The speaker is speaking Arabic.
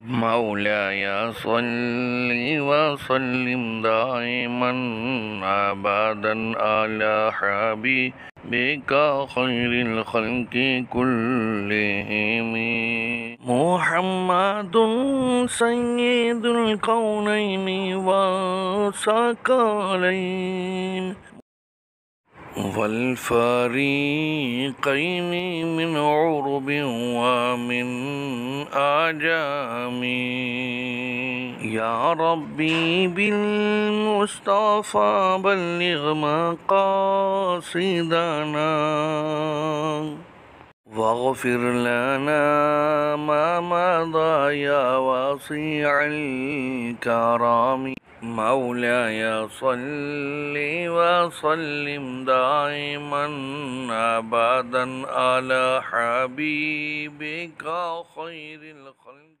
مولاي صل وسلم دائما أبدا على حبيبك خير الخلق كلهم محمد سيد الكونين والثقلين والفريقين من عرب ومن أعجام يا ربي بالمصطفى بلغ مقاصدنا واغفر لنا ما مضى يا واسع الكرم مولاي صل وسلم دائما أبدا على حبيبك خير الخلق